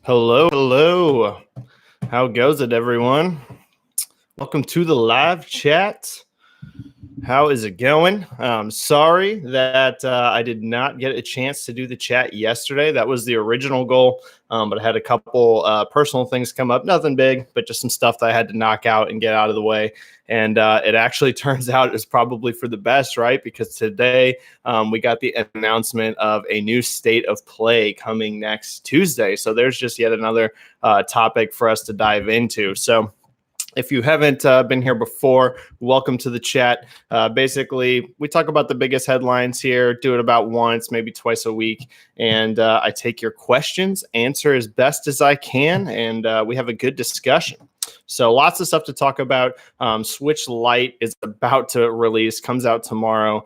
Hello, hello. How goes it, everyone? Welcome to the live chat. How is it going? Sorry that I did not get a chance to do the chat yesterday. That was the original goal, but I had a couple personal things come up. Nothing big, but just some stuff that I had to knock out and get out of the way. And it actually turns out is probably for the best, right? Because today we got the announcement of a new state of play coming next Tuesday. So there's just yet another topic for us to dive into. So if you haven't been here before, welcome to the chat. Basically, we talk about the biggest headlines here, do it about once, maybe twice a week. And I take your questions, answer as best as I can, and we have a good discussion. So lots of stuff to talk about. Switch Lite is about to release, comes out tomorrow.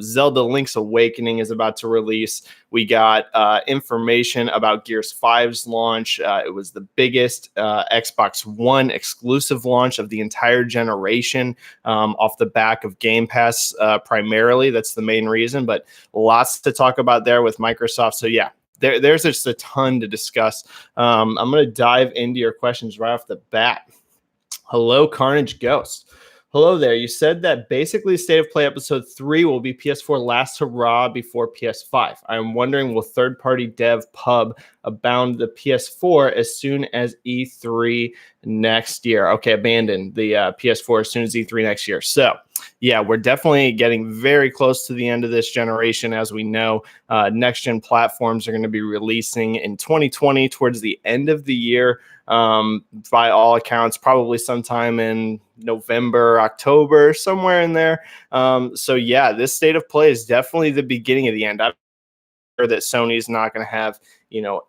Zelda Link's Awakening is about to release. We got information about Gears 5's launch. It was the biggest Xbox One exclusive launch of the entire generation, off the back of Game Pass primarily. That's the main reason, but lots to talk about there with Microsoft. So yeah, there's just a ton to discuss. I'm going to dive into your questions right off the bat. Hello, Carnage Ghost. Hello there. You said that basically State of Play Episode 3 will be PS4 last hurrah before PS5. I'm wondering, will third-party dev pub abound the PS4 as soon as E3 next year? Okay, abandon the PS4 as soon as E3 next year. So, yeah, we're definitely getting very close to the end of this generation. As we know, next-gen platforms are going to be releasing in 2020 towards the end of the year. By all accounts, probably sometime in November, October, somewhere in there. So yeah, this state of play is definitely the beginning of the end. I'm sure that Sony's not going to have,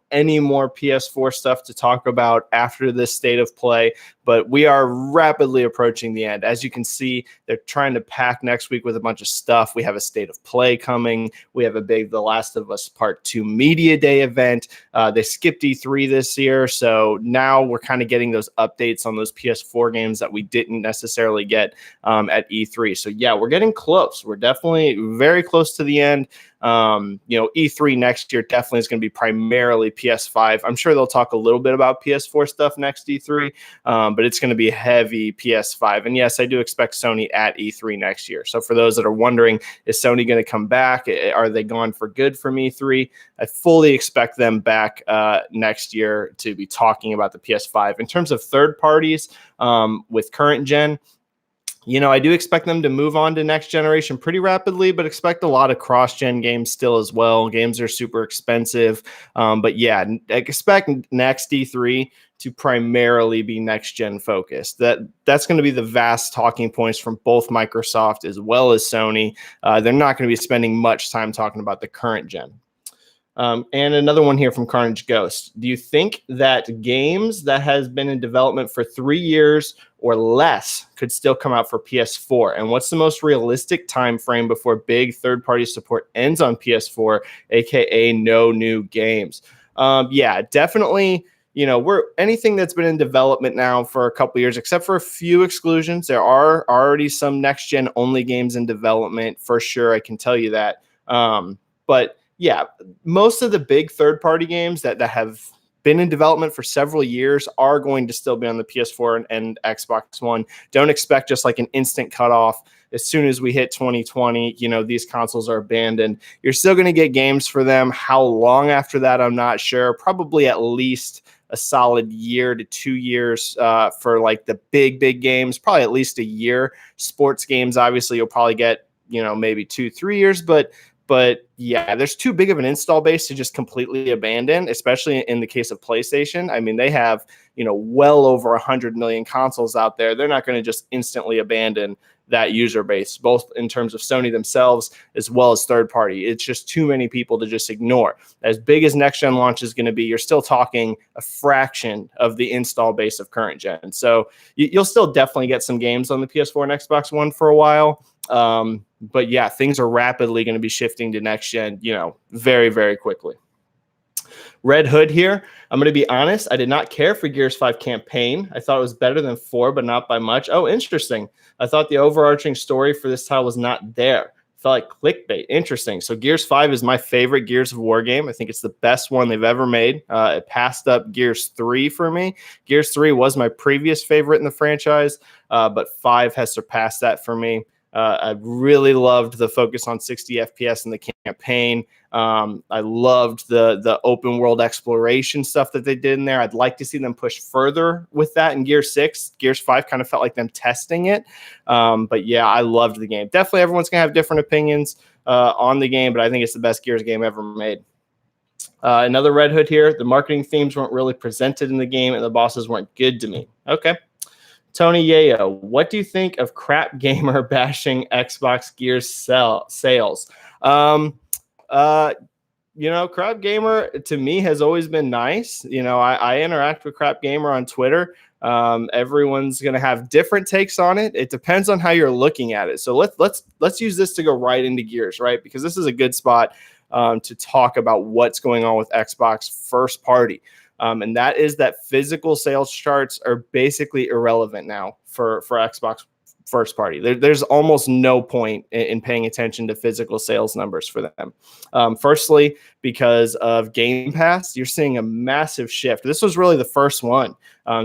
any more PS4 stuff to talk about after this state of play, but we are rapidly approaching the end. As you can see, they're trying to pack next week with a bunch of stuff. We have a state of play coming. We have a big The Last of Us Part 2 Media Day event. They skipped E3 this year, so now we're kind of getting those updates on those PS4 games that we didn't necessarily get at E3. So yeah, we're getting close. We're definitely very close to the end. E3 next year definitely is going to be primarily PS5. I'm sure they'll talk a little bit about PS4 stuff next E3, but it's going to be heavy PS5. And yes, I do expect Sony at E3 next year. So for those that are wondering, is Sony going to come back? Are they gone for good from E3? I fully expect them back next year to be talking about the PS5. In terms of third parties with current gen, I do expect them to move on to next generation pretty rapidly, but expect a lot of cross-gen games still as well. Games are super expensive. But yeah, expect next E3 to primarily be next-gen focused. That's going to be the vast talking points from both Microsoft as well as Sony. They're not going to be spending much time talking about the current gen. And another one here from Carnage Ghost. Do you think that games that has been in development for 3 years or less could still come out for PS4? And what's the most realistic time frame before big third-party support ends on PS4, aka no new games? Yeah, definitely. We're anything that's been in development now for a couple years, except for a few exclusions. There are already some next-gen only games in development for sure. I can tell you that. But yeah, most of the big third-party games that have been in development for several years are going to still be on the PS4 and Xbox One. Don't expect just like an instant cutoff. As soon as we hit 2020, these consoles are abandoned. You're still going to get games for them. How long after that, I'm not sure. Probably at least a solid year to 2 years for like the big games. Probably at least a year. Sports games, obviously, you'll probably get, maybe 2-3 years, but yeah, there's too big of an install base to just completely abandon, especially in the case of PlayStation. I mean, they have, well over 100 million consoles out there. They're not going to just instantly abandon that user base, both in terms of Sony themselves as well as third party. It's just too many people to just ignore. As big as next gen launch is going to be, you're still talking a fraction of the install base of current gen. So you'll still definitely get some games on the PS4 and Xbox One for a while. But yeah, things are rapidly going to be shifting to next gen, very, very quickly. Red Hood here. I'm going to be honest. I did not care for Gears 5 campaign. I thought it was better than 4, but not by much. Oh, interesting. I thought the overarching story for this title was not there. Felt like clickbait. Interesting. So Gears 5 is my favorite Gears of War game. I think it's the best one they've ever made. It passed up Gears 3 for me. Gears 3 was my previous favorite in the franchise, but 5 has surpassed that for me. I really loved the focus on 60 FPS in the campaign. I loved the open world exploration stuff that they did in there. I'd like to see them push further with that in Gears 6. Gears 5 kind of felt like them testing it. But yeah, I loved the game. Definitely everyone's going to have different opinions on the game, but I think it's the best Gears game ever made. Another Red Hood here. The marketing themes weren't really presented in the game, and the bosses weren't good to me. Okay. Tony Yayo, what do you think of Crap Gamer bashing Xbox Gears sales? Crap Gamer to me has always been nice. I interact with Crap Gamer on Twitter. Everyone's going to have different takes on it. It depends on how you're looking at it. So let's use this to go right into Gears, right? Because this is a good spot to talk about what's going on with Xbox first party. And that is that physical sales charts are basically irrelevant now for Xbox first party. There's almost no point in paying attention to physical sales numbers for them. Firstly, because of Game Pass, you're seeing a massive shift. This was really the first one.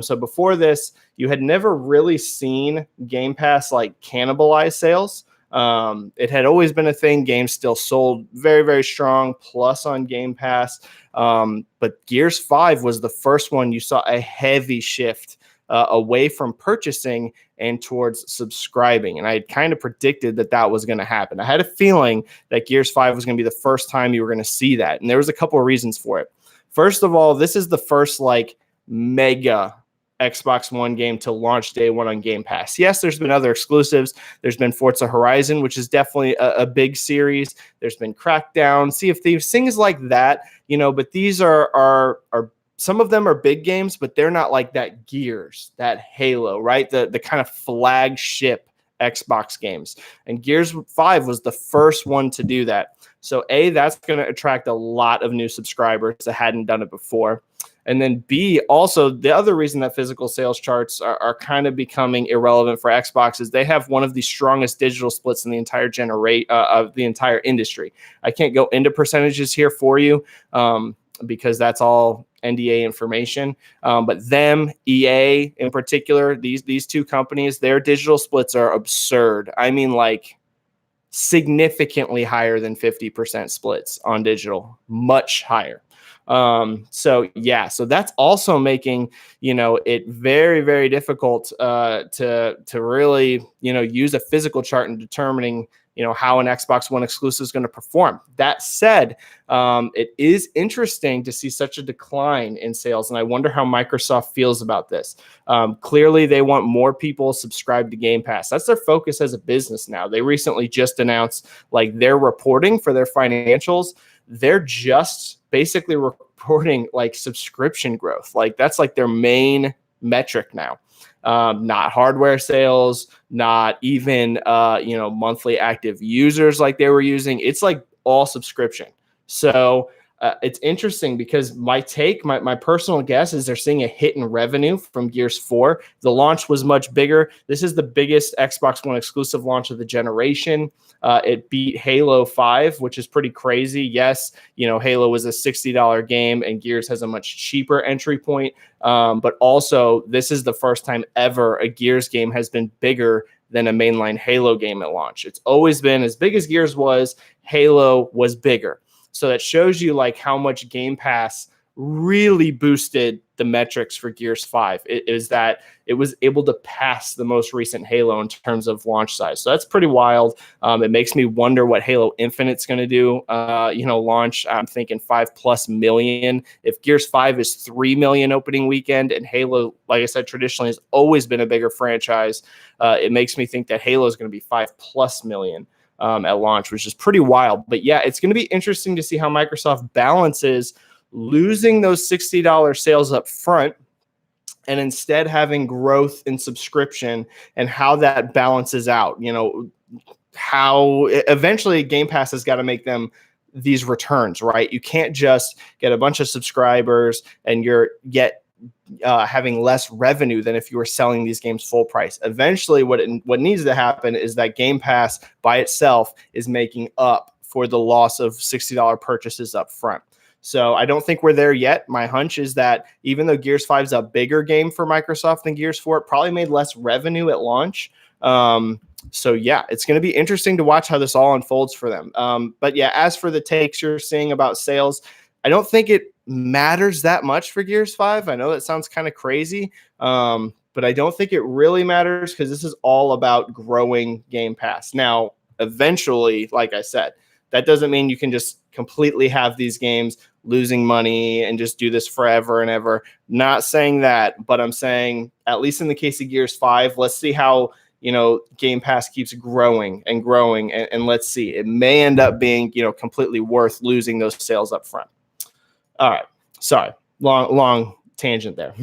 So before this, you had never really seen Game Pass like cannibalize sales. It had always been a thing. Games still sold very, very strong, plus on Game Pass. But Gears 5 was the first one you saw a heavy shift away from purchasing and towards subscribing. And I had kind of predicted that was going to happen. I had a feeling that Gears 5 was going to be the first time you were going to see that. And there was a couple of reasons for it. First of all, this is the first like mega Xbox One game to launch day one on Game Pass. Yes, there's been other exclusives. There's been Forza Horizon, which is definitely a big series. There's been Crackdown, Sea of Thieves, things like that, but these are some of them are big games, but they're not like that Gears, that Halo, right? The kind of flagship Xbox games. And Gears 5 was the first one to do that. So A, that's going to attract a lot of new subscribers that hadn't done it before. And then B, also the other reason that physical sales charts are kind of becoming irrelevant for Xbox is they have one of the strongest digital splits in the entire of the entire industry. I can't go into percentages here for you because that's all NDA information. But them, EA in particular, these two companies, their digital splits are absurd. I mean, like significantly higher than 50% splits on digital, much higher. So that's also making, it very, very difficult to really, use a physical chart in determining, how an Xbox One exclusive is going to perform. That said, it is interesting to see such a decline in sales, and I wonder how Microsoft feels about this. Clearly, they want more people subscribed to Game Pass. That's their focus as a business now. They recently just announced like their reporting for their financials. They're just basically reporting like subscription growth. Like that's like their main metric now. Not hardware sales, not even monthly active users like they were using. It's like all subscription. So it's interesting because my personal guess is they're seeing a hit in revenue from Gears 4. The launch was much bigger. This is the biggest Xbox One exclusive launch of the generation. It beat Halo 5, which is pretty crazy. Yes, Halo was a $60 game and Gears has a much cheaper entry point. But also, this is the first time ever a Gears game has been bigger than a mainline Halo game at launch. It's always been as big as Gears was, Halo was bigger. So that shows you like how much Game Pass really boosted the metrics for Gears 5. It is that it was able to pass the most recent Halo in terms of launch size. So that's pretty wild. It makes me wonder what Halo Infinite's going to do. Launch, I'm thinking 5+ million. If Gears 5 is 3 million opening weekend and Halo, like I said, traditionally has always been a bigger franchise, it makes me think that Halo is going to be 5+ million. At launch, which is pretty wild. But yeah, it's going to be interesting to see how Microsoft balances losing those $60 sales up front and instead having growth in subscription and how that balances out. How eventually Game Pass has got to make them these returns, right? You can't just get a bunch of subscribers and having less revenue than if you were selling these games full price. Eventually, what needs to happen is that Game Pass by itself is making up for the loss of $60 purchases up front. So I don't think we're there yet. My hunch is that even though Gears 5 is a bigger game for Microsoft than Gears 4, it probably made less revenue at launch. So yeah, it's going to be interesting to watch how this all unfolds for them. But yeah, as for the takes you're seeing about sales, I don't think it matters that much for Gears 5. I know that sounds kind of crazy, but I don't think it really matters because this is all about growing Game Pass. Now, eventually, like I said, that doesn't mean you can just completely have these games losing money and just do this forever and ever. Not saying that, but I'm saying, at least in the case of Gears 5, let's see how Game Pass keeps growing and growing, and let's see. It may end up being, completely worth losing those sales up front. All right. Sorry. Long tangent there.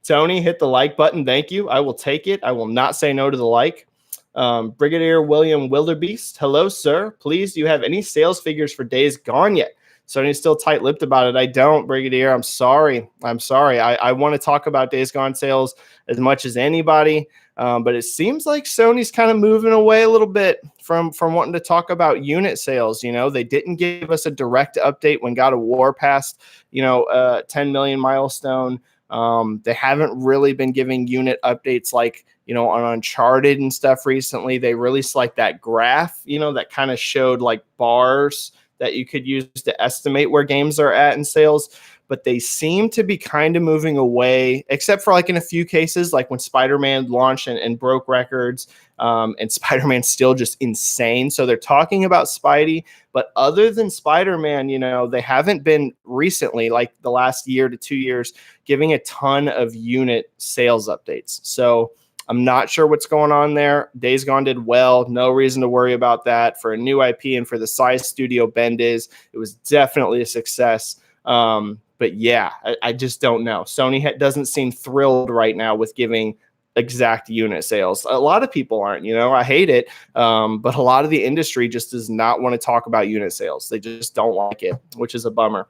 Tony, hit the like button. Thank you. I will take it. I will not say no to the like. Brigadier William Wilderbeest. Hello, sir. Please, do you have any sales figures for Days Gone yet? Sony's still tight-lipped about it. I don't, Brigadier. I'm sorry. I want to talk about Days Gone sales as much as anybody. But it seems like Sony's kind of moving away a little bit from wanting to talk about unit sales. They didn't give us a direct update when God of War passed, 10 million milestone. They haven't really been giving unit updates like, on Uncharted and stuff recently. They released like that graph, that kind of showed like bars that you could use to estimate where games are at in sales. But they seem to be kind of moving away, except for like in a few cases, like when Spider-Man launched and broke records, and Spider-Man's still just insane. So they're talking about Spidey, but other than Spider-Man, they haven't been recently, like the last year to 2 years, giving a ton of unit sales updates. So I'm not sure what's going on there. Days Gone did well. No reason to worry about that. For a new IP and for the size studio Bend is, it was definitely a success. But yeah, I just don't know. Sony doesn't seem thrilled right now with giving exact unit sales. A lot of people aren't, I hate it. But a lot of the industry just does not want to talk about unit sales. They just don't like it, which is a bummer.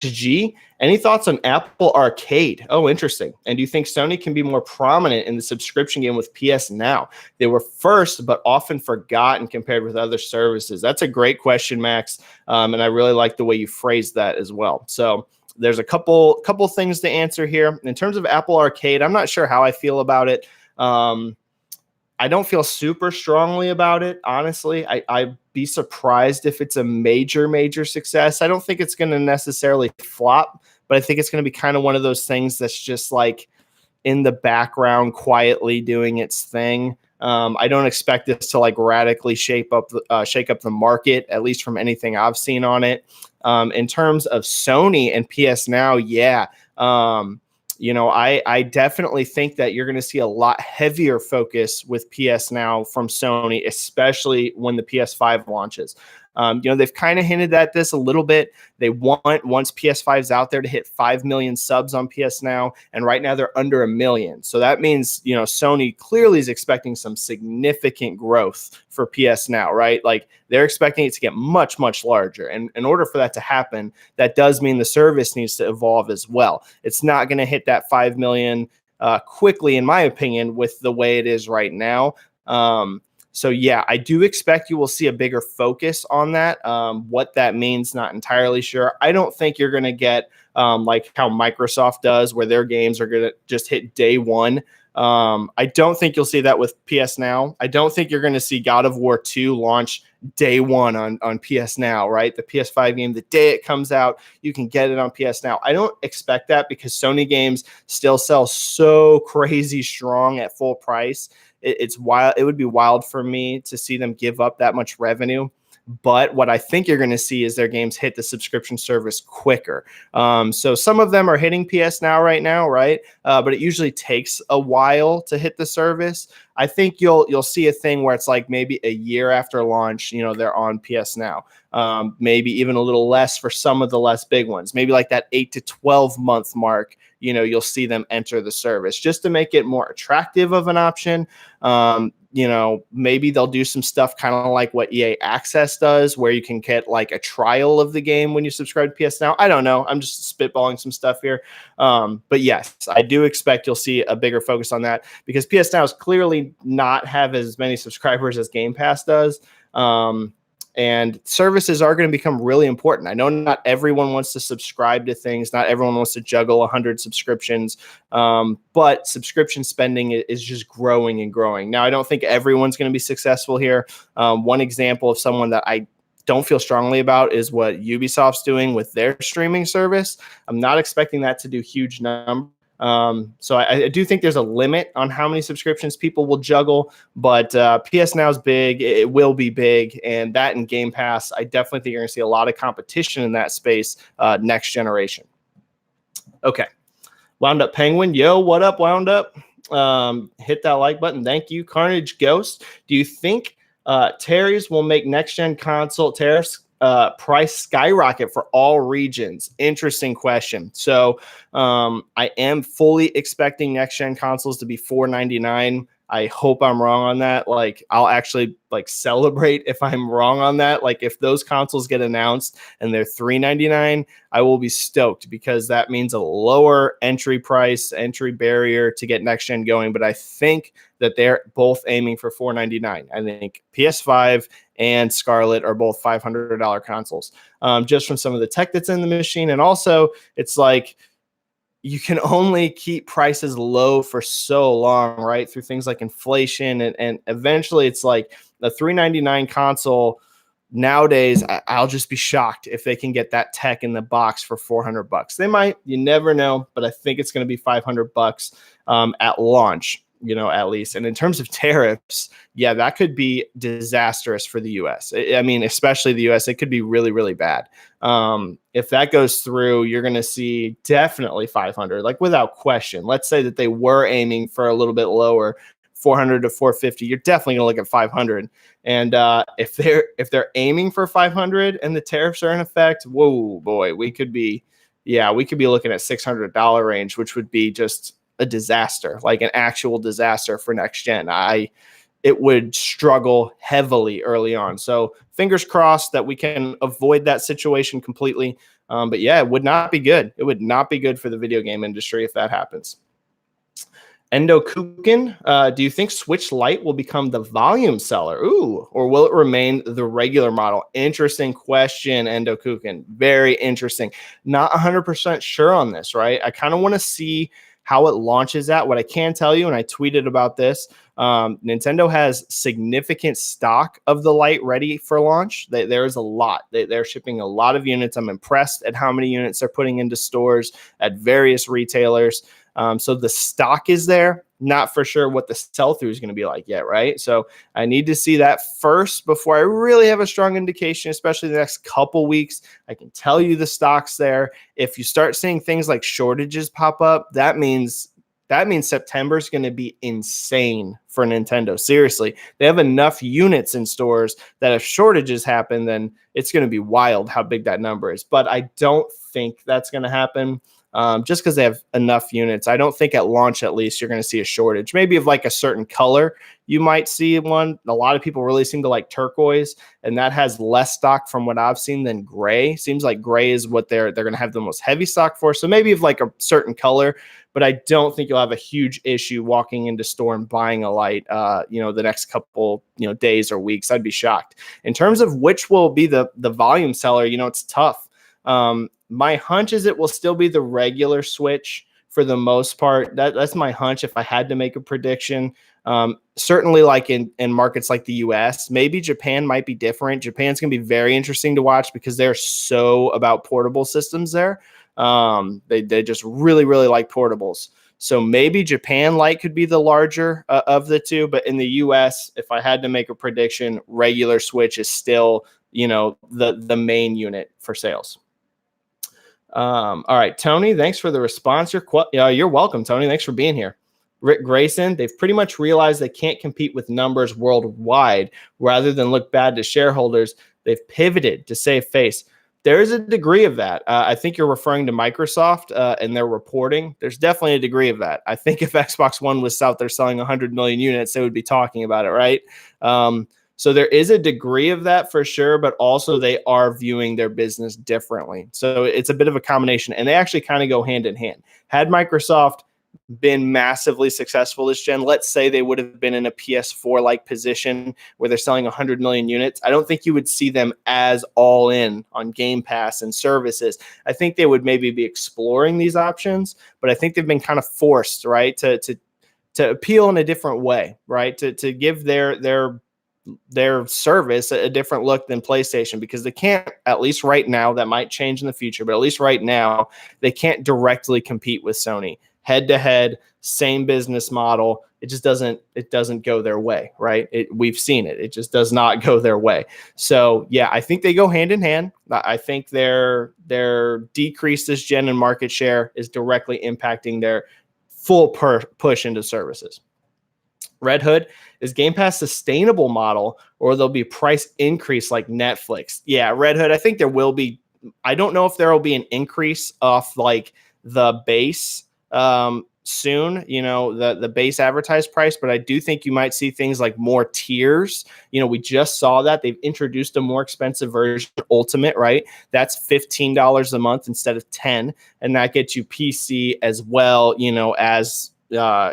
G, any thoughts on Apple Arcade? Oh, interesting. And do you think Sony can be more prominent in the subscription game with PS Now? They were first, but often forgotten compared with other services. That's a great question, Max. And I really like the way you phrased that as well. So there's a couple things to answer here. In terms of Apple Arcade, I'm not sure how I feel about it. I don't feel super strongly about it, honestly. I'd be surprised if it's a major success. I don't think it's going to necessarily flop, but I think it's going to be kind of one of those things that's just like in the background, quietly doing its thing. I don't expect this to like radically shake up the market, at least from anything I've seen on it. In terms of Sony and PS Now, yeah. I definitely think that you're going to see a lot heavier focus with PS Now from Sony, especially when the PS5 launches. They've kind of hinted at this a little bit. They want, once PS5 is out there, to hit 5 million subs on PS Now, and right now they're under 1 million. So that means, Sony clearly is expecting some significant growth for PS Now, right? Like they're expecting it to get much larger. And in order for that to happen, that does mean the service needs to evolve as well. It's not going to hit that 5 million quickly, in my opinion, with the way it is right now. So yeah, I do expect you will see a bigger focus on that. What that means, not entirely sure. I don't think you're going to get like how Microsoft does, where their games are going to just hit day one. I don't think you'll see that with PS Now. I don't think you're going to see God of War 2 launch day one on PS Now, right? The PS5 game, the day it comes out, you can get it on PS Now. I don't expect that because Sony games still sell so crazy strong at full price. It's wild. It would be wild for me to see them give up that much revenue. But what I think you're going to see is their games hit the subscription service quicker. So some of them are hitting PS Now right now, right? But it usually takes a while to hit the service. I think you'll see a thing where it's like maybe a year after launch, they're on PS Now. Maybe even a little less for some of the less big ones. Maybe like that 8 to 12 month mark, you'll see them enter the service just to make it more attractive of an option. maybe they'll do some stuff kind of like what EA Access does, where you can get like a trial of the game when you subscribe to PS Now. I don't know. I'm just spitballing some stuff here. But yes, I do expect you'll see a bigger focus on that, because PS Now is clearly not have as many subscribers as Game Pass does. And services are going to become really important. I know not everyone wants to subscribe to things. Not everyone wants to juggle 100 subscriptions. But subscription spending is just growing and growing. Now, I don't think everyone's going to be successful here. One example of someone that I don't feel strongly about is what Ubisoft's doing with their streaming service. I'm not expecting that to do huge numbers. So I do think there's a limit on how many subscriptions people will juggle, but PS Now is big. It will be big, and that and Game Pass, I definitely think you're going to see a lot of competition in that space next generation. Okay. Wound Up Penguin. Yo, what up, Wound Up? Hit that like button. Thank you. Carnage Ghost. Do you think tariffs will make next-gen console tariffs price skyrocket for all regions? Interesting question. So I am fully expecting next-gen consoles to be $499. I hope I'm wrong on that. Like, I'll actually like celebrate if I'm wrong on that. Like, if those consoles get announced and they're $399, I will be stoked, because that means a lower entry barrier to get next gen going. But I think that they're both aiming for $499. I think PS5 and Scarlet are both $500 consoles, just from some of the tech that's in the machine. And also, it's like, you can only keep prices low for so long, right? Through things like inflation. And eventually it's like the $399 console nowadays, I'll just be shocked if they can get that tech in the box for $400. They might, you never know, but I think it's going to be $500 at launch, at least. And in terms of tariffs, yeah, that could be disastrous for the US. I mean, especially the US, it could be really, really bad. If that goes through, you're going to see definitely 500, like without question. Let's say that they were aiming for a little bit lower, 400 to 450. You're definitely going to look at 500. And if they're aiming for 500 and the tariffs are in effect, whoa, boy, we could be looking at $600 range, which would be just a disaster, like an actual disaster for next gen. It would struggle heavily early on. So fingers crossed that we can avoid that situation completely. But yeah, it would not be good. It would not be good for the video game industry if that happens. Endo Kukin, do you think Switch Lite will become the volume seller? Ooh, or will it remain the regular model? Interesting question, Endo Kukin. Very interesting. Not 100% sure on this, right? I kind of want to see how it launches at. What I can tell you, and I tweeted about this, Nintendo has significant stock of the Lite ready for launch. There is a lot. They're shipping a lot of units. I'm impressed at how many units they're putting into stores at various retailers. So the stock is there. Not for sure what the sell-through is going to be like yet, right? So I need to see that first before I really have a strong indication, especially the next couple weeks. I can tell you the stock's there. If you start seeing things like shortages pop up, that means September is going to be insane for Nintendo. Seriously, they have enough units in stores that if shortages happen, then it's going to be wild how big that number is. But I don't think that's going to happen. Just because they have enough units. I don't think at launch, at least, you're going to see a shortage. Maybe of like a certain color, you might see one. A lot of people really seem to like turquoise, and that has less stock from what I've seen than gray. Seems like gray is what they're going to have the most heavy stock for. So maybe of like a certain color, but I don't think you'll have a huge issue walking into store and buying a Lite, the next couple, days or weeks. I'd be shocked. In terms of which will be the volume seller, it's tough. My hunch is it will still be the regular Switch for the most part. That's my hunch if I had to make a prediction. Certainly like in markets like the US, maybe Japan might be different. Japan's going to be very interesting to watch because they're so about portable systems there. They just really, really like portables. So maybe Japan Lite could be the larger of the two. But in the US, if I had to make a prediction, regular Switch is still, the main unit for sales. All right, Tony, thanks for the response. You're welcome, Tony. Thanks for being here. Rick Grayson, they've pretty much realized they can't compete with numbers worldwide. Rather than look bad to shareholders, they've pivoted to save face. There is a degree of that. I think you're referring to Microsoft and their reporting. There's definitely a degree of that. I think if Xbox One was out there selling 100 million units, they would be talking about it, right? So there is a degree of that for sure, but also they are viewing their business differently. So it's a bit of a combination, and they actually kind of go hand in hand. Had Microsoft been massively successful this gen, let's say they would have been in a PS4 like position where they're selling 100 million units, I don't think you would see them as all in on Game Pass and services. I think they would maybe be exploring these options, but I think they've been kind of forced, right, to appeal in a different way, right, to give their service a different look than PlayStation, because they can't, at least right now, that might change in the future, but at least right now, they can't directly compete with Sony. Head to head, same business model. It just doesn't go their way, right? We've seen it. It just does not go their way. So yeah, I think they go hand in hand. I think their decrease this gen in market share is directly impacting their full push into services. Red Hood, is Game Pass sustainable model, or there'll be price increase like Netflix? Yeah, Red Hood, I think there will be. I don't know if there will be an increase off like the base soon, the base advertised price, but I do think you might see things like more tiers. We just saw that they've introduced a more expensive version, Ultimate, right? That's $15 a month instead of $10, and that gets you PC as well, as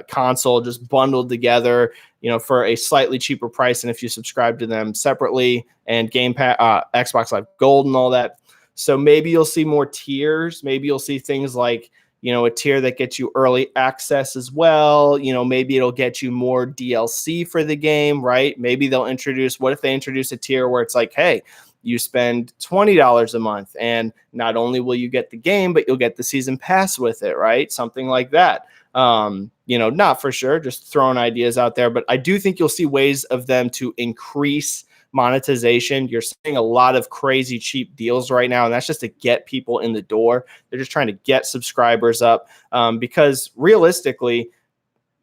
console, just bundled together, for a slightly cheaper price. And if you subscribe to them separately, and Game Pass, Xbox Live Gold and all that. So maybe you'll see more tiers. Maybe you'll see things like, a tier that gets you early access as well. Maybe it'll get you more DLC for the game, right? Maybe they'll what if they introduce a tier where it's like, hey, you spend $20 a month, and not only will you get the game, but you'll get the season pass with it, right? Something like that. Not for sure, just throwing ideas out there, but I do think you'll see ways of them to increase monetization. You're seeing a lot of crazy cheap deals right now, and that's just to get people in the door. They're just trying to get subscribers up, because realistically,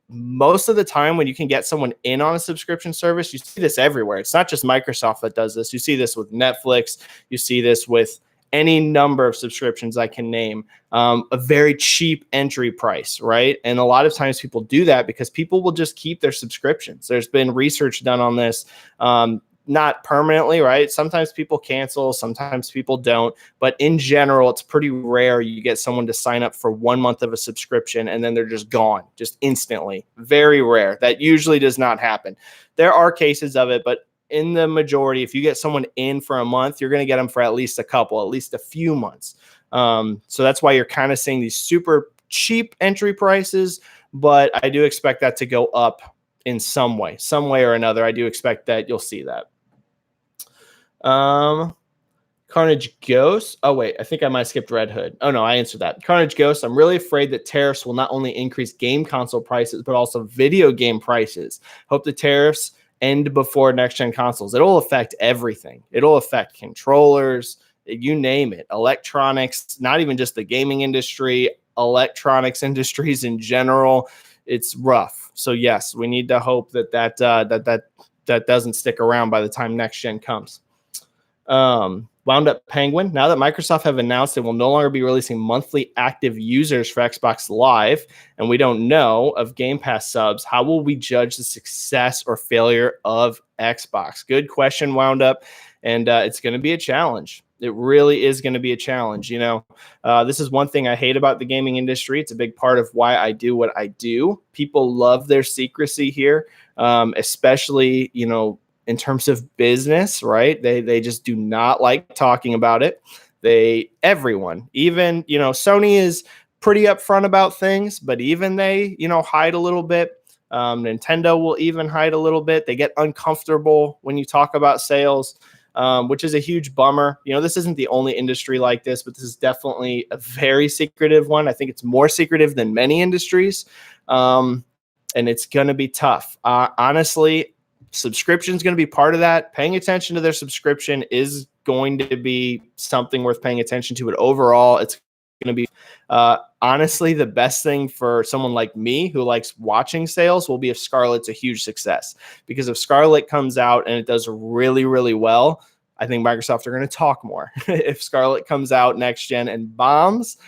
most of the time when you can get someone in on a subscription service, you see this everywhere. It's not just Microsoft that does this. You see this with Netflix. You see this with any number of subscriptions I can name, a very cheap entry price, right? And a lot of times people do that because people will just keep their subscriptions. There's been research done on this, not permanently, right? Sometimes people cancel, sometimes people don't, but in general, it's pretty rare you get someone to sign up for 1 month of a subscription and then they're just gone, just instantly. Very rare. That usually does not happen. There are cases of it, but in the majority, if you get someone in for a month, you're going to get them for at least a few months. So that's why you're kind of seeing these super cheap entry prices, but I do expect that to go up in some way or another. I do expect that you'll see that. Carnage Ghost. Oh, wait, I think I might have skipped Red Hood. Oh, no, I answered that. Carnage Ghost. I'm really afraid that tariffs will not only increase game console prices, but also video game prices. Hope the tariffs end before next-gen consoles. It'll affect everything. It'll affect controllers, you name it, electronics, not even just the gaming industry, electronics industries in general. It's rough. So, yes, we need to hope that doesn't stick around by the time next-gen comes. Wound Up Penguin. Now that Microsoft have announced it will no longer be releasing monthly active users for Xbox Live, and we don't know of Game Pass subs, how will we judge the success or failure of Xbox? Good question, Wound Up, and it's going to be a challenge. It really is going to be a challenge. This is one thing I hate about the gaming industry. It's a big part of why I do what I do. People love their secrecy here, especially, in terms of business, right? They just do not like talking about it. Everyone, even, Sony is pretty upfront about things, but even they, hide a little bit. Nintendo will even hide a little bit. They get uncomfortable when you talk about sales, which is a huge bummer. This isn't the only industry like this, but this is definitely a very secretive one. I think it's more secretive than many industries. And it's going to be tough. Honestly, subscription is going to be part of that. Paying attention to their subscription is going to be something worth paying attention to. But overall, it's going to be honestly the best thing for someone like me who likes watching sales will be if Scarlet's a huge success. Because if Scarlet comes out and it does really, really well, I think Microsoft are going to talk more. If Scarlett comes out next gen and bombs,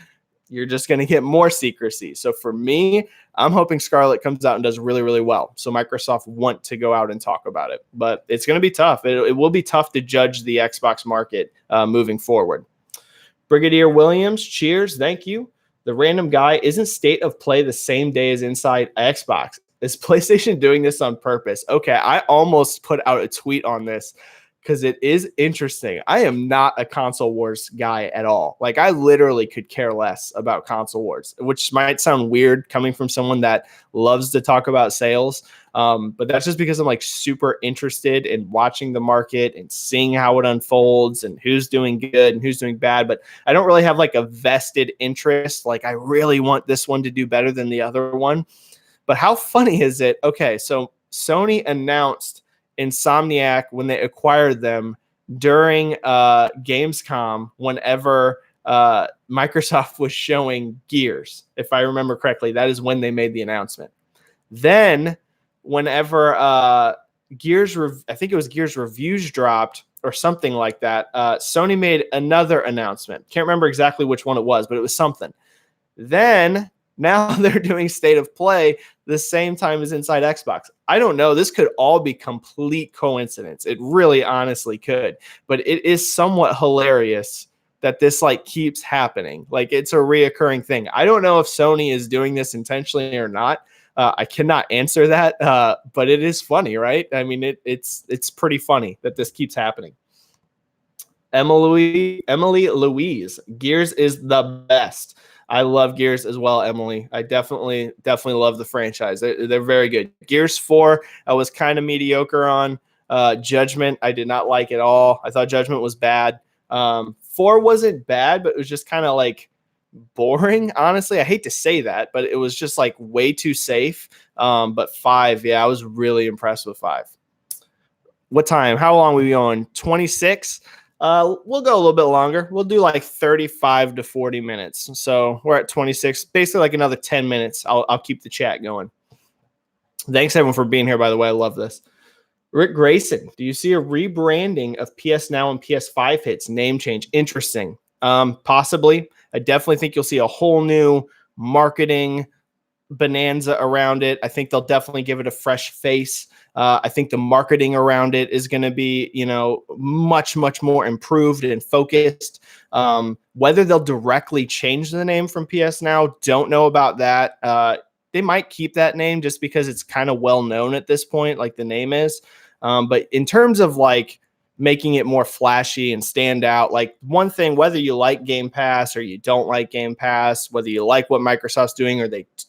you're just going to get more secrecy. So for me, I'm hoping Scarlett comes out and does really, really well. So Microsoft want to go out and talk about it. But it's going to be tough. It will be tough to judge the Xbox market moving forward. Brigadier Williams, cheers. Thank you. The random guy, isn't State of Play the same day as Inside Xbox? Is PlayStation doing this on purpose? Okay, I almost put out a tweet on this because it is interesting. I am not a console wars guy at all. Like, I literally could care less about console wars, which might sound weird coming from someone that loves to talk about sales. But that's just because I'm like super interested in watching the market and seeing how it unfolds and who's doing good and who's doing bad. But I don't really have like a vested interest. Like, I really want this one to do better than the other one. But how funny is it? Okay, so Sony announced Insomniac when they acquired them during Gamescom whenever Microsoft was showing Gears. If I remember correctly, that is when they made the announcement. Then whenever Gears, I think it was Gears reviews dropped or something like that, Sony made another announcement. Can't remember exactly which one it was, but it was something. Then now they're doing State of Play the same time as Inside Xbox. I don't know. This could all be complete coincidence. It really honestly could. But it is somewhat hilarious that this like keeps happening. Like, it's a reoccurring thing. I don't know if Sony is doing this intentionally or not. I cannot answer that, but it is funny, right? I mean, it's pretty funny that this keeps happening. Emily Louise, Gears is the best. I love Gears as well, Emily. I definitely love the franchise. They're very good. Gears 4, I was kind of mediocre on. Judgment, I did not like at all. I thought Judgment was bad. 4 wasn't bad, but it was just kind of like boring, honestly. I hate to say that, but it was just like way too safe. But 5, yeah, I was really impressed with 5. What time? How long are we going? 26? We'll go a little bit longer. We'll do like 35 to 40 minutes. So we're at 26, basically like another 10 minutes. I'll keep the chat going. Thanks everyone for being here, by the way. I love this. Rick Grayson, do you see a rebranding of PS Now and PS5 hits? Name change. Interesting. Possibly. I definitely think you'll see a whole new marketing bonanza around it. I think they'll definitely give it a fresh face. I think the marketing around it is going to be, much, much more improved and focused. Whether they'll directly change the name from PS Now, don't know about that. They might keep that name just because it's kind of well known at this point, like the name is. But in terms of like making it more flashy and stand out, like one thing, whether you like Game Pass or you don't like Game Pass, whether you like what Microsoft's doing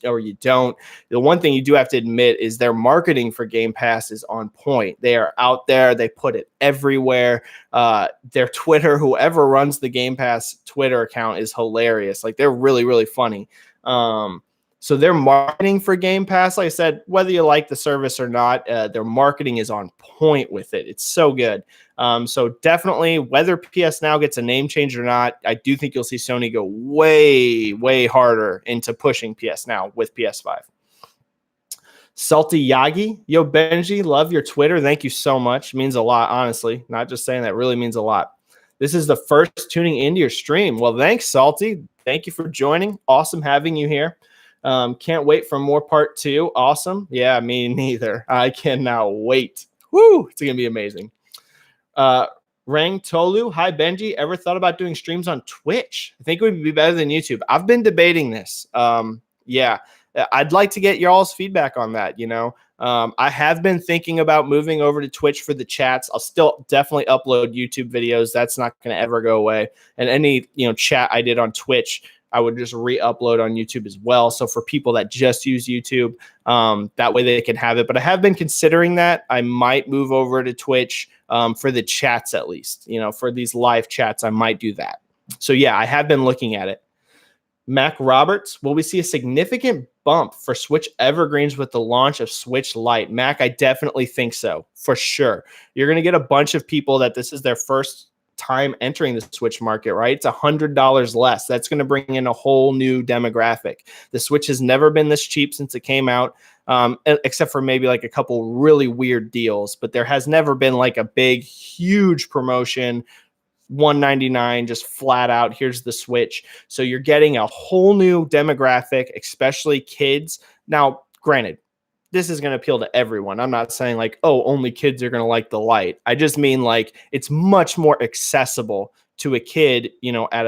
or you don't, the one thing you do have to admit is their marketing for Game Pass is on point. They are out there. They put it everywhere. Their Twitter, whoever runs the Game Pass Twitter account, is hilarious. Like, they're really, really funny. So their marketing for Game Pass, like I said, whether you like the service or not, their marketing is on point with it. It's so good. So definitely, whether PS Now gets a name change or not, I do think you'll see Sony go way, way harder into pushing PS Now with PS5. Salty Yagi, yo Benji, love your Twitter. Thank you so much. It means a lot, honestly. Not just saying that, really means a lot. This is the first tuning into your stream. Well, thanks, Salty. Thank you for joining. Awesome having you here. Can't wait for more part 2. Awesome. Yeah, me neither. I cannot wait. Woo! It's going to be amazing. Rang Tolu. Hi, Benji. Ever thought about doing streams on Twitch? I think it would be better than YouTube. I've been debating this. Yeah, I'd like to get y'all's feedback on that. I have been thinking about moving over to Twitch for the chats. I'll still definitely upload YouTube videos. That's not going to ever go away. And any, chat I did on Twitch, I would just re-upload on YouTube as well. So for people that just use YouTube, that way they can have it. But I have been considering that. I might move over to Twitch for the chats at least. For these live chats, I might do that. So yeah, I have been looking at it. Mac Roberts, will we see a significant bump for Switch Evergreens with the launch of Switch Lite? Mac, I definitely think so, for sure. You're going to get a bunch of people that this is their first time entering the Switch market, right? It's $100 less. That's going to bring in a whole new demographic. The Switch has never been this cheap since it came out. except for maybe like a couple really weird deals. But there has never been like a big, huge promotion, $199 just flat out. Here's the Switch. So you're getting a whole new demographic, especially kids. Now, granted, this is going to appeal to everyone. I'm not saying like, oh, only kids are going to like the Lite. I just mean like it's much more accessible to a kid, at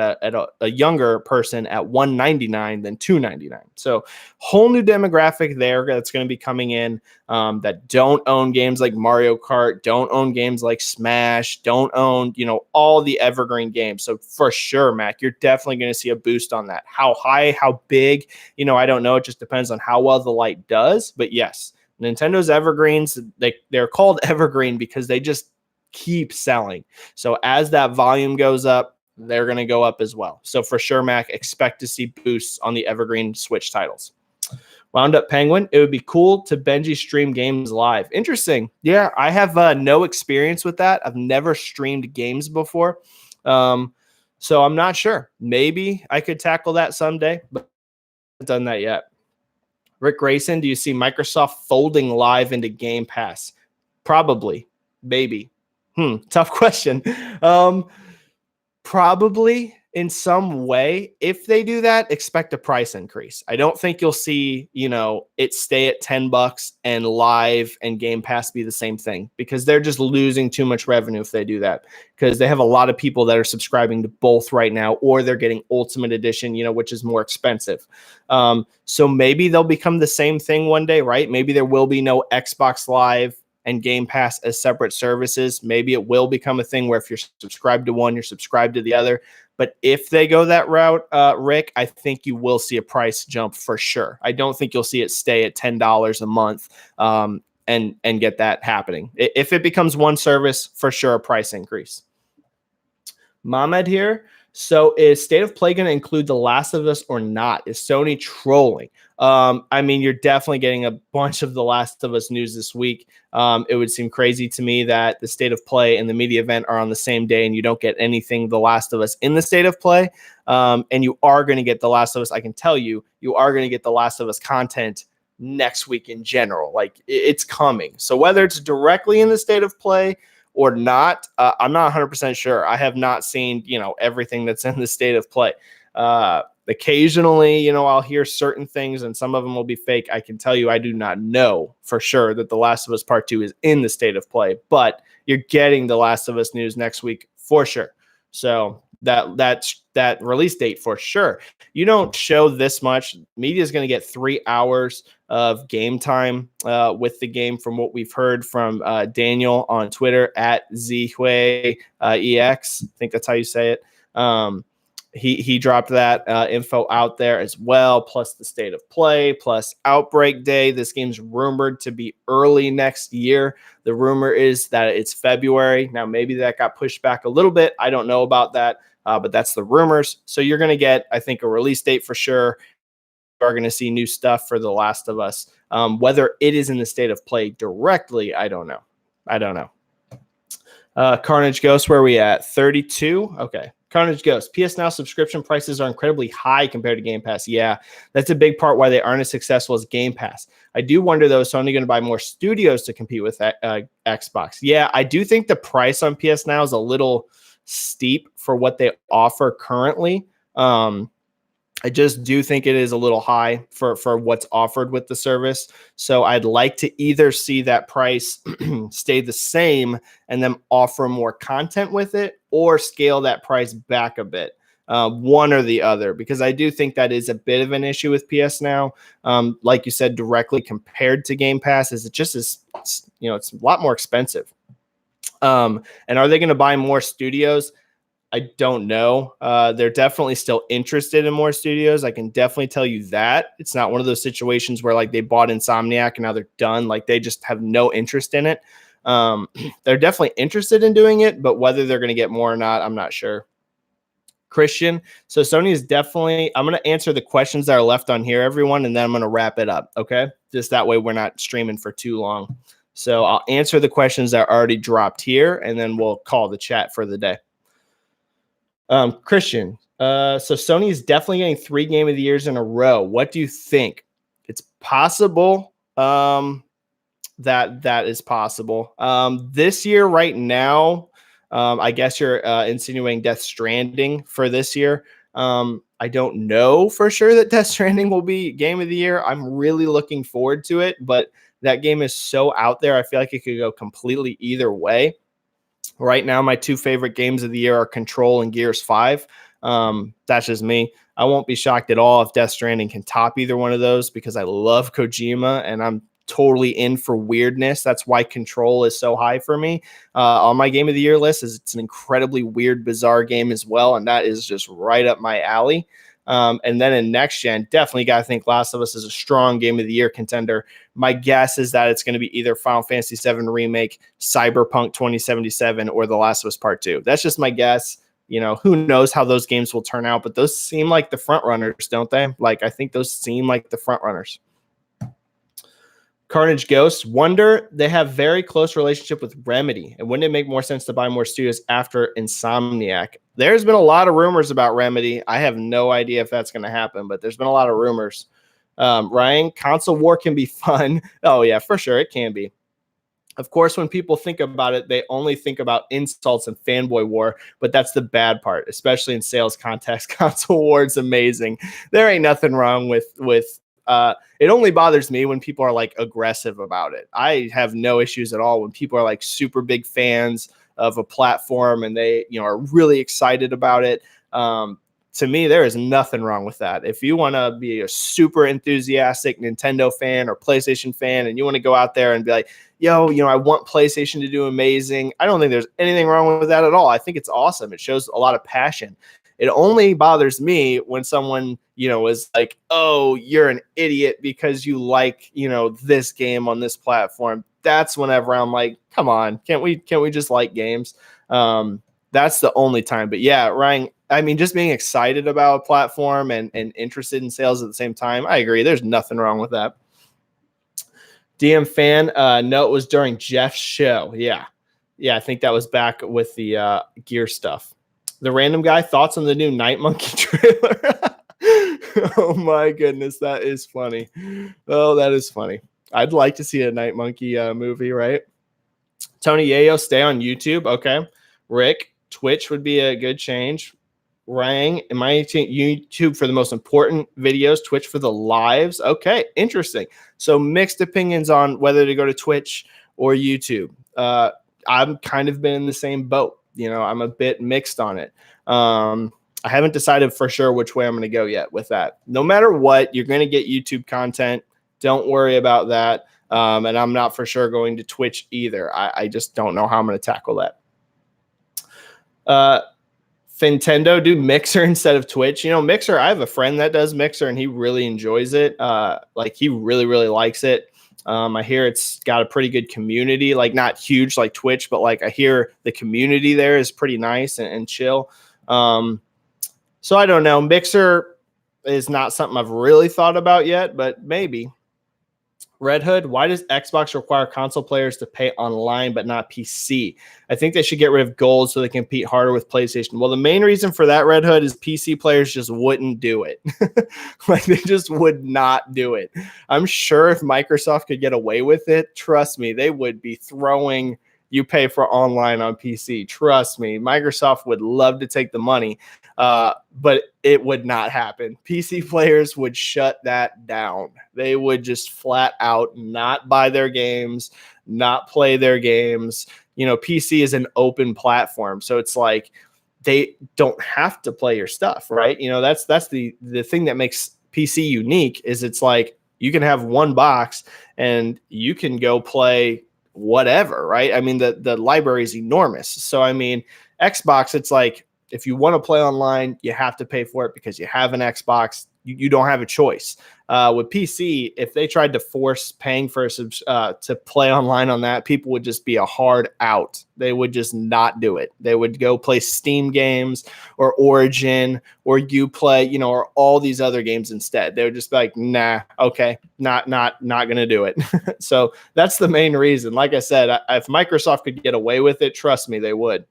a younger person at $199 than $299. So whole new demographic there that's going to be coming in, that don't own games like Mario Kart, don't own games like Smash, don't own, all the evergreen games. So for sure, Mac, you're definitely going to see a boost on that. How high, how big, I don't know. It just depends on how well the Lite does. But yes, Nintendo's evergreens, they're called evergreen because they just keep selling. So as that volume goes up, they're going to go up as well. So for sure, Mac, expect to see boosts on the evergreen Switch titles. Wound Up Penguin, it would be cool to Benji stream games live. Interesting. Yeah, I have no experience with that. I've never streamed games before. So I'm not sure. Maybe I could tackle that someday, but I haven't done that yet. Rick Grayson, do you see Microsoft folding live into Game Pass? Probably. Maybe. Tough question. Probably in some way. If they do that, expect a price increase. I don't think you'll see, it stay at $10 and live and Game Pass be the same thing, because they're just losing too much revenue if they do that, because they have a lot of people that are subscribing to both right now, or they're getting Ultimate Edition, which is more expensive. So maybe they'll become the same thing one day, right? Maybe there will be no Xbox Live and Game Pass as separate services. Maybe it will become a thing where if you're subscribed to one, you're subscribed to the other. But if they go that route, Rick, I think you will see a price jump for sure. I don't think you'll see it stay at $10 a month and get that happening. If it becomes one service, for sure, a price increase. Mohamed here. So is State of Play going to include The Last of Us or not? Is Sony trolling? You're definitely getting a bunch of The Last of Us news this week. It would seem crazy to me that the State of Play and the media event are on the same day and you don't get anything The Last of Us in the State of Play. And you are going to get The Last of Us. I can tell you are going to get The Last of Us content next week in general. Like, it's coming. So whether it's directly in the State of Play or not, I'm not 100% sure. I have not seen, everything that's in the State of Play. Occasionally, I'll hear certain things and some of them will be fake. I can tell you I do not know for sure that The Last of Us Part 2 is in the State of Play, but you're getting The Last of Us news next week for sure. So that release date for sure. You don't show this much. Media is going to get 3 hours of game time with the game, from what we've heard from Daniel on Twitter at Zhui EX. I think that's how you say it. He dropped that info out there as well, plus the State of Play, plus Outbreak Day. This game's rumored to be early next year. The rumor is that it's February. Now, maybe that got pushed back a little bit. I don't know about that, but that's the rumors. So you're going to get, I think, a release date for sure. You are going to see new stuff for The Last of Us. Whether it is in the State of Play directly, I don't know. Carnage Ghost, where are we at? 32? Okay. Carnage Ghost. PS Now subscription prices are incredibly high compared to Game Pass. Yeah, that's a big part why they aren't as successful as Game Pass. I do wonder, though, is Sony going to buy more studios to compete with Xbox? Yeah, I do think the price on PS Now is a little steep for what they offer currently. I just do think it is a little high for what's offered with the service. So I'd like to either see that price stay the same and then offer more content with it, or scale that price back a bit, one or the other, because I do think that is a bit of an issue with PS Now. Like you said, directly compared to Game Pass, is it just is, it's a lot more expensive. And are they going to buy more studios? I don't know. They're definitely still interested in more studios. I can definitely tell you that. It's not one of those situations where like they bought Insomniac and now they're done. Like they just have no interest in it. They're definitely interested in doing it, but whether they're going to get more or not, I'm not sure. Christian. So Sony is definitely, I'm going to answer the questions that are left on here, everyone, and then I'm going to wrap it up. Okay. Just that way we're not streaming for too long. So I'll answer the questions that are already dropped here, and then we'll call the chat for the day. Christian, so Sony is definitely getting 3 Game of the Years in a row. What do you think? It's possible. That is possible. This year, right now, I guess you're insinuating Death Stranding for this year. I don't know for sure that Death Stranding will be game of the year. I'm really looking forward to it, but that game is so out there. I feel like it could go completely either way. Right now, my two favorite games of the year are Control and Gears 5. That's just me. I won't be shocked at all if Death Stranding can top either one of those because I love Kojima and I'm totally in for weirdness. That's why Control is so high for me on my game of the year list. Is it's an incredibly weird, bizarre game as well, and that is just right up my alley. And then in next gen, definitely got to think Last of Us is a strong game of the year contender. My guess is that it's going to be either Final Fantasy VII Remake, Cyberpunk 2077, or The Last of Us Part 2. That's just my guess. You know, who knows how those games will turn out, but those seem like the front runners, don't they? Like, I think those seem like the front runners. Carnage Ghost, wonder they have very close relationship with Remedy, and wouldn't it make more sense to buy more studios after Insomniac? There's been a lot of rumors about Remedy. I have no idea if that's going to happen, but there's been a lot of rumors. Ryan, console war can be fun. Oh yeah, for sure, it can be. Of course, when people think about it, they only think about insults and fanboy war, but that's the bad part, especially in sales context. Console war is amazing. There ain't nothing wrong with it only bothers me when people are like aggressive about it. I have no issues at all when people are like super big fans of a platform and they, you know, are really excited about it. To me, there is nothing wrong with that. If you want to be a super enthusiastic Nintendo fan or PlayStation fan and you want to go out there and be like, yo, you know, I want PlayStation to do amazing, I don't think there's anything wrong with that at all. I think it's awesome. It shows a lot of passion. It only bothers me when someone, you know, is like, oh, you're an idiot because you like, you know, this game on this platform. That's whenever I'm like, come on, can't we just like games? That's the only time. But yeah, Ryan, I mean, just being excited about a platform and interested in sales at the same time, I agree. There's nothing wrong with that. DM fan, no, it was during Jeff's show. Yeah, I think that was back with the gear stuff. The random guy, thoughts on the new Night Monkey trailer? Oh my goodness, that is funny. Oh, that is funny. I'd like to see a Night Monkey movie, right? Tony Yayo, stay on YouTube. Okay. Rick, Twitch would be a good change. Rang, am I YouTube for the most important videos, Twitch for the lives? Okay, interesting. So mixed opinions on whether to go to Twitch or YouTube. I've kind of been in the same boat. You know, I'm a bit mixed on it. I haven't decided for sure which way I'm going to go yet with that. No matter what, you're going to get YouTube content. Don't worry about that. And I'm not for sure going to Twitch either. I just don't know how I'm going to tackle that. Nintendo, do Mixer instead of Twitch. You know, Mixer, I have a friend that does Mixer and he really enjoys it. Like he really, really likes it. I hear it's got a pretty good community, like not huge like Twitch, but like I hear the community there is pretty nice and chill. So I don't know. Mixer is not something I've really thought about yet, but maybe. Red Hood, why does Xbox require console players to pay online but not PC? I think they should get rid of gold so they can compete harder with PlayStation. Well, the main reason for that, Red Hood, is PC players just wouldn't do it. Like they just would not do it. I'm sure if Microsoft could get away with it, trust me, they would be throwing you pay for online on PC. Trust me, Microsoft would love to take the money, but it would not happen. PC players would shut that down. They would just flat out not buy their games, not play their games. You know, PC is an open platform, so it's like they don't have to play your stuff, right? You know, that's the thing that makes PC unique is it's like you can have one box and you can go play whatever, right? I mean, the library is enormous. So, I mean, Xbox, it's like, if you want to play online, you have to pay for it because you have an Xbox. You don't have a choice. With PC, if they tried to force paying for to play online on that, people would just be a hard out. They would just not do it. They would go play Steam games or Origin or Uplay, you know, or all these other games instead. They would just be like, nah, okay, not gonna do it. So that's the main reason. Like I said, if Microsoft could get away with it, trust me, they would.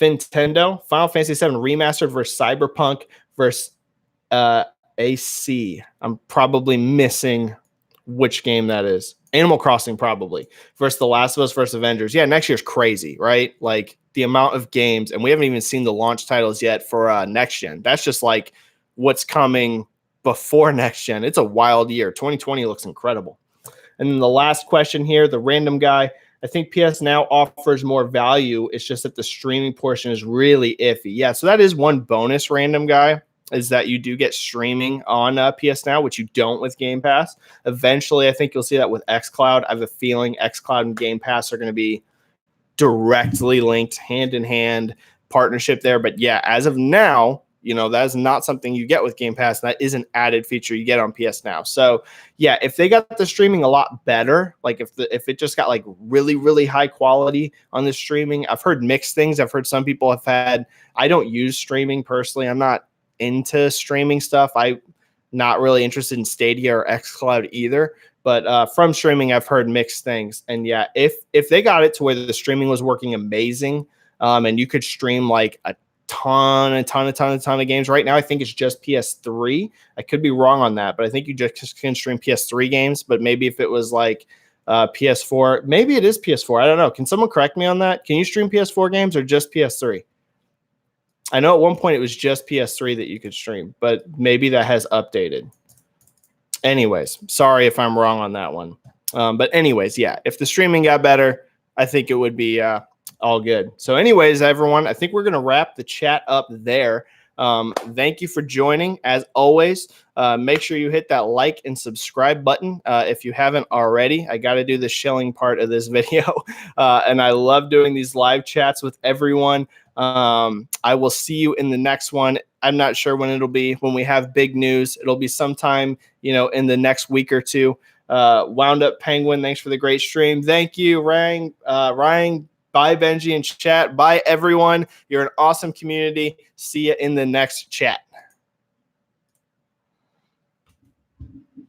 Nintendo, Final Fantasy VII Remastered versus Cyberpunk versus A C. I'm probably missing which game that is. Animal Crossing, probably. Versus The Last of Us versus Avengers. Yeah, next year's crazy, right? Like the amount of games, and we haven't even seen the launch titles yet for next gen. That's just like what's coming before next gen. It's a wild year. 2020 looks incredible. And then the last question here, the random guy. I think PS Now offers more value. It's just that the streaming portion is really iffy. Yeah, so that is one bonus, random guy, is that you do get streaming on PS Now, which you don't with Game Pass. Eventually, I think you'll see that with xCloud. I have a feeling xCloud and Game Pass are going to be directly linked, hand in hand, partnership there. But yeah, as of now, that is not something you get with Game Pass. That is an added feature you get on PS Now. So yeah, if they got the streaming a lot better, like if it just got like really, really high quality on the streaming, I've heard mixed things. I've heard some people have had, I don't use streaming personally. I'm not into streaming stuff. I'm not really interested in Stadia or xCloud either. But from streaming, I've heard mixed things. And yeah, if they got it to where the streaming was working amazing, and you could stream like a ton of games. Right now, I think it's just PS3. I could be wrong on that, but I think you just can stream PS3 games. But maybe if it was like PS4, maybe it is PS4. I don't know. Can someone correct me on that? Can you stream PS4 games or just PS3? I know at one point it was just PS3 that you could stream, but maybe that has updated. Anyways, sorry if I'm wrong on that one. But anyways, yeah, if the streaming got better, I think it would be all good. So anyways, everyone, I think we're going to wrap the chat up there. Thank you for joining. As always, make sure you hit that like and subscribe button if you haven't already. I got to do the shilling part of this video. And I love doing these live chats with everyone. I will see you in the next one. I'm not sure when it'll be, when we have big news. It'll be sometime, in the next week or two. Wound Up Penguin, thanks for the great stream. Thank you, Ryan. Bye, Benji and chat. Bye, everyone. You're an awesome community. See you in the next chat.